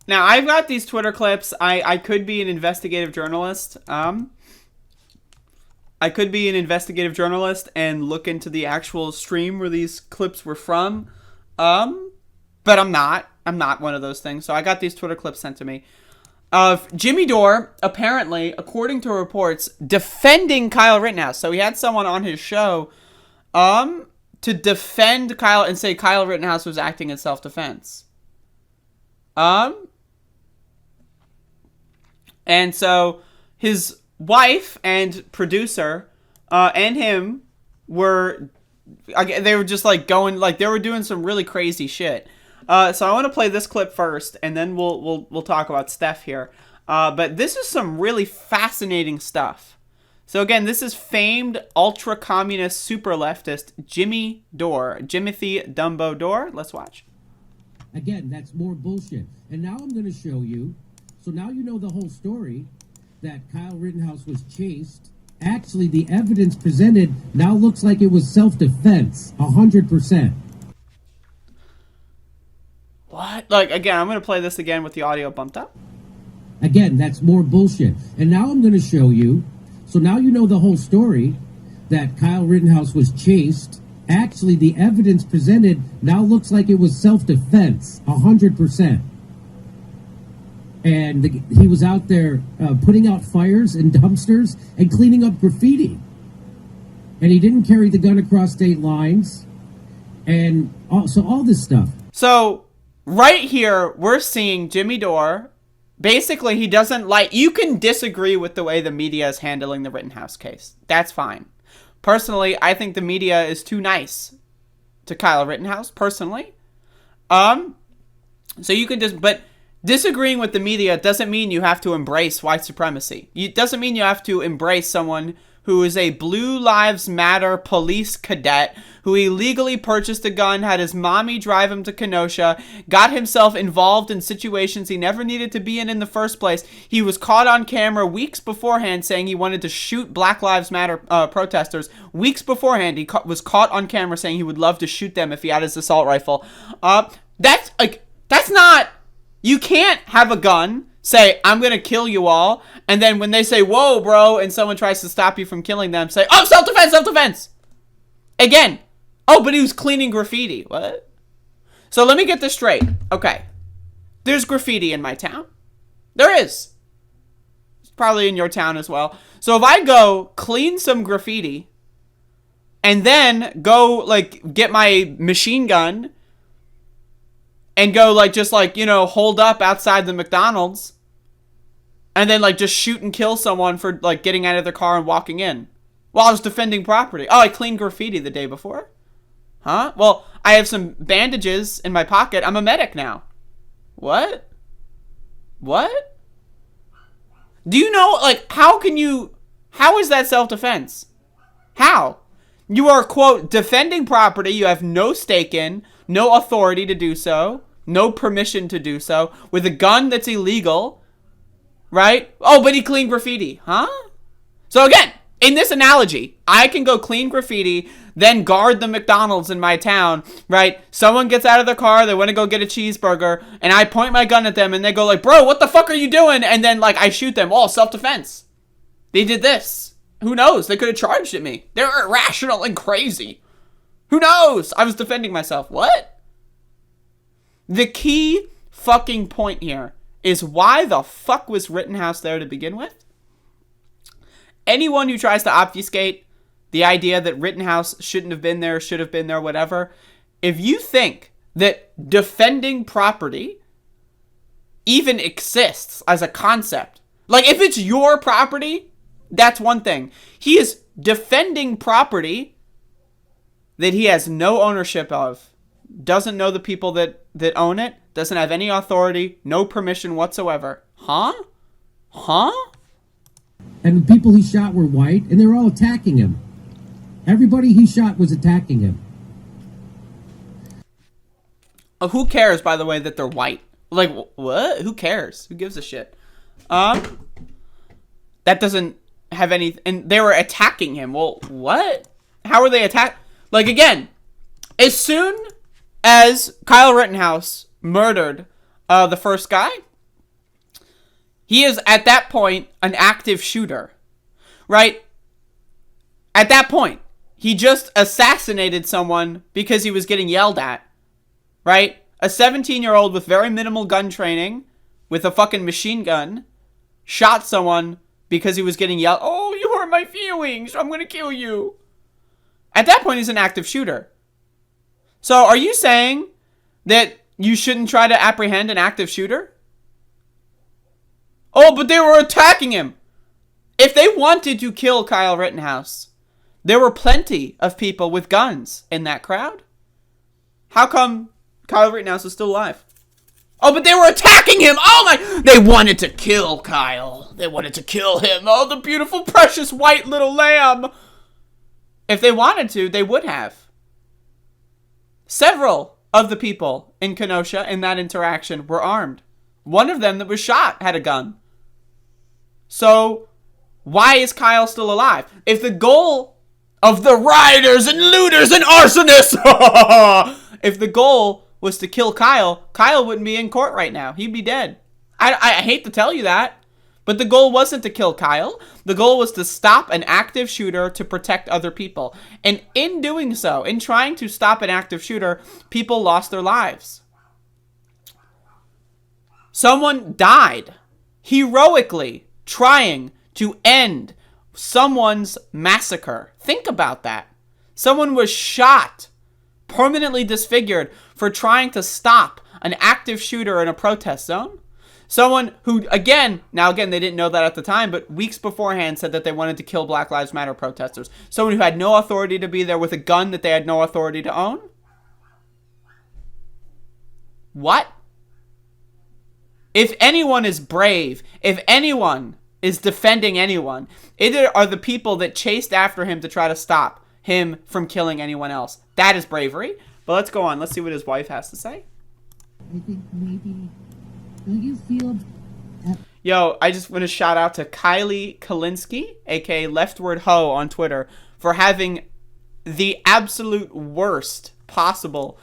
Now, I've got these Twitter clips. I could be an investigative journalist. I could be an investigative journalist and look into the actual stream where these clips were from. But I'm not. I'm not one of those things. So I got these Twitter clips sent to me of Jimmy Dore, apparently, according to reports, defending Kyle Rittenhouse. So he had someone on his show to defend Kyle and say Kyle Rittenhouse was acting in self-defense. And so his wife and producer and him they were just like going, like they were doing some really crazy shit. So I want to play this clip first, and then we'll talk about Stef here. But this is some really fascinating stuff. So again, this is famed ultra-communist super leftist Jimmy Dore, Jimothy Dumbo Dore. Let's watch. Again, that's more bullshit. And now I'm going to show you. So now you know the whole story that Kyle Rittenhouse was chased. Actually, the evidence presented now looks like it was self-defense, 100%. What? Like, again, I'm going to play this again with the audio bumped up. Again, that's more bullshit. And now I'm going to show you. So now you know the whole story that Kyle Rittenhouse was chased. Actually, the evidence presented now looks like it was self-defense, 100%. And he was out there putting out fires in dumpsters and cleaning up graffiti. And he didn't carry the gun across state lines. And all this stuff. So right here, we're seeing Jimmy Dore. Basically, he doesn't like... You can disagree with the way the media is handling the Rittenhouse case. That's fine. Personally, I think the media is too nice to Kyle Rittenhouse, personally. So you can just... But disagreeing with the media doesn't mean you have to embrace white supremacy. It doesn't mean you have to embrace someone who is a Blue Lives Matter police cadet who illegally purchased a gun, had his mommy drive him to Kenosha, got himself involved in situations he never needed to be in the first place. He was caught on camera weeks beforehand saying he wanted to shoot Black Lives Matter protesters. Weeks beforehand, he was caught on camera saying he would love to shoot them if he had his assault rifle. That's not... You can't have a gun, say, I'm going to kill you all, and then when they say, whoa, bro, and someone tries to stop you from killing them, say, oh, self-defense, self-defense. Again. Oh, but he was cleaning graffiti. What? So let me get this straight. Okay. There's graffiti in my town. There is. It's probably in your town as well. So if I go clean some graffiti and then go, like, get my machine gun and go, like, just, like, you know, hold up outside the McDonald's and then, like, just shoot and kill someone for, like, getting out of their car and walking in while I was defending property. Oh, I cleaned graffiti the day before? Huh? Well, I have some bandages in my pocket. I'm a medic now. What? What? Do you know, like, how is that self-defense? How? You are, quote, defending property you have no stake in, no authority to do so, no permission to do so, with a gun that's illegal, right? Oh, but he cleaned graffiti, huh? So again, in this analogy, I can go clean graffiti, then guard the McDonald's in my town, right? Someone gets out of their car, they want to go get a cheeseburger, and I point my gun at them, and they go like, bro, what the fuck are you doing? And then, like, I shoot them. Oh, self-defense. They did this. Who knows? They could have charged at me. They're irrational and crazy. Who knows? I was defending myself. What? The key fucking point here is why the fuck was Rittenhouse there to begin with? Anyone who tries to obfuscate the idea that Rittenhouse shouldn't have been there, should have been there, whatever, if you think that defending property even exists as a concept, like if it's your property, that's one thing. He is defending property that he has no ownership of, doesn't know the people that own it, doesn't have any authority, no permission whatsoever. Huh? Huh? And the people he shot were white, and they were all attacking him. Everybody he shot was attacking him. Who cares, by the way, that they're white? Like, what? Who cares? Who gives a shit? That doesn't have any... And they were attacking him. Well, what? How were they attacked? Like, again, as soon as Kyle Rittenhouse murdered the first guy, He is, at that point, an active shooter, right? At that point, he just assassinated someone because he was getting yelled at, right? A 17-year-old with very minimal gun training, with a fucking machine gun, shot someone because he was getting yelled, oh, you hurt my feelings, I'm gonna kill you. At that point, he's an active shooter. So are you saying that you shouldn't try to apprehend an active shooter? Oh, but they were attacking him. If they wanted to kill Kyle Rittenhouse, there were plenty of people with guns in that crowd. How come Kyle Rittenhouse is still alive? Oh, but they were attacking him. Oh my, they wanted to kill Kyle. They wanted to kill him. Oh, the beautiful, precious white little lamb. If they wanted to, they would have. Several of the people in Kenosha in that interaction were armed. One of them that was shot had a gun. So, why is Kyle still alive? If the goal of the rioters and looters and arsonists, if the goal was to kill Kyle, Kyle wouldn't be in court right now. He'd be dead. I hate to tell you that, but the goal wasn't to kill Kyle. The goal was to stop an active shooter to protect other people. And in doing so, in trying to stop an active shooter, people lost their lives. Someone died heroically trying to end someone's massacre. Think about that. Someone was shot, permanently disfigured for trying to stop an active shooter in a protest zone. Someone who, again, they didn't know that at the time, but weeks beforehand said that they wanted to kill Black Lives Matter protesters. Someone who had no authority to be there with a gun that they had no authority to own. What? If anyone is brave, if anyone is defending anyone, it are the people that chased after him to try to stop him from killing anyone else. That is bravery. But let's go on. Let's see what his wife has to say. I think maybe, don't you feel... Yo, I just want to shout out to Kylie Kalinske, aka Leftward Ho on Twitter, for having the absolute worst possible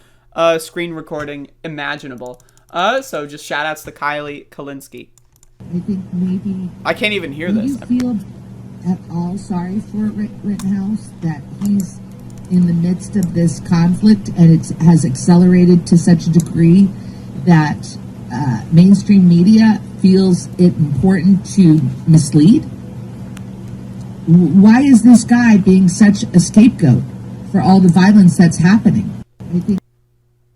screen recording imaginable. So just shout outs to Kylie Kalinske. I think maybe... I can't even hear do this. you feel at all sorry for Rittenhouse that he's in the midst of this conflict and it has accelerated to such a degree that mainstream media feels it important to mislead? Why is this guy being such a scapegoat for all the violence that's happening? I think...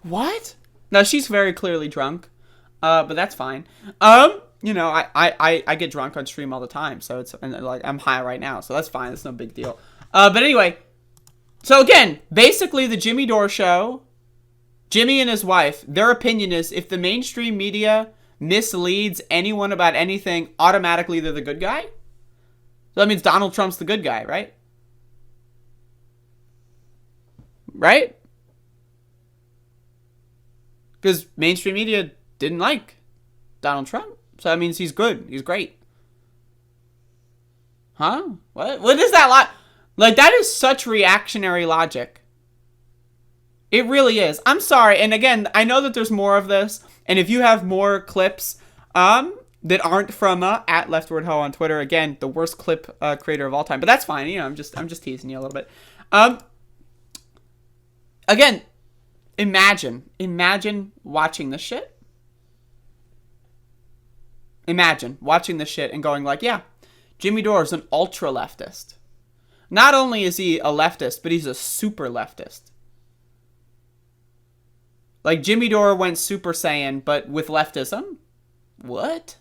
What? No, she's very clearly drunk, but that's fine. You know, I get drunk on stream all the time, so it's like I'm high right now, so that's fine. It's no big deal. But anyway, so again, basically the Jimmy Dore show, Jimmy and his wife, their opinion is if the mainstream media misleads anyone about anything, automatically they're the good guy. So that means Donald Trump's the good guy, right? Right? Because mainstream media didn't like Donald Trump. So that means he's good. He's great. Huh? What is that like, that is such reactionary logic. It really is. I'm sorry. And again, I know that there's more of this. And if you have more clips that aren't from at Leftward Ho on Twitter, again, the worst clip creator of all time. But that's fine. You know, I'm just teasing you a little bit. Again, imagine watching this shit. Imagine watching this shit and going like, yeah, Jimmy Dore is an ultra leftist. Not only is he a leftist, but he's a super leftist. Like Jimmy Dore went Super Saiyan, but with leftism? What?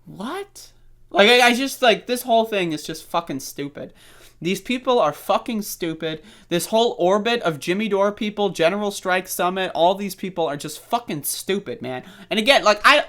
What? Like, I just, like, this whole thing is just fucking stupid. These people are fucking stupid. This whole orbit of Jimmy Dore people, General Strike Summit, all these people are just fucking stupid, man. And again, like, I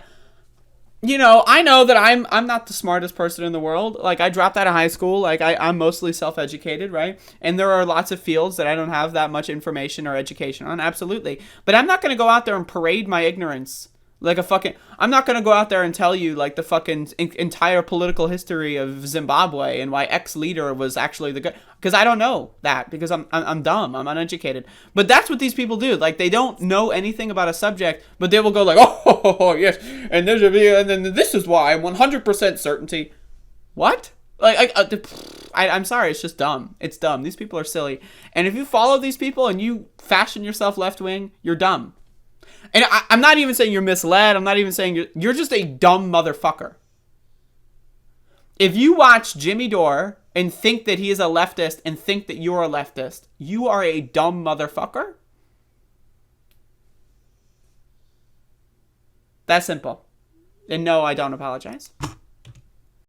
know that I'm not the smartest person in the world. Like, I dropped out of high school. Like, I'm mostly self-educated, right? And there are lots of fields that I don't have that much information or education on, absolutely. But I'm not going to go out there and parade my ignorance Like a fucking... I'm not going to go out there and tell you, like, the fucking entire political history of Zimbabwe and why X leader was actually the good... Because I don't know that. Because I'm dumb. I'm uneducated. But that's what these people do. Like, they don't know anything about a subject, but they will go like, oh, yes, and then this is why, 100% certainty. What? Like, I'm sorry, it's just dumb. It's dumb. These people are silly. And if you follow these people and you fashion yourself left-wing, you're dumb. And I'm not even saying you're misled. I'm not even saying you're just a dumb motherfucker. If you watch Jimmy Dore and think that he is a leftist and think that you're a leftist, you are a dumb motherfucker. That's simple. And no, I don't apologize.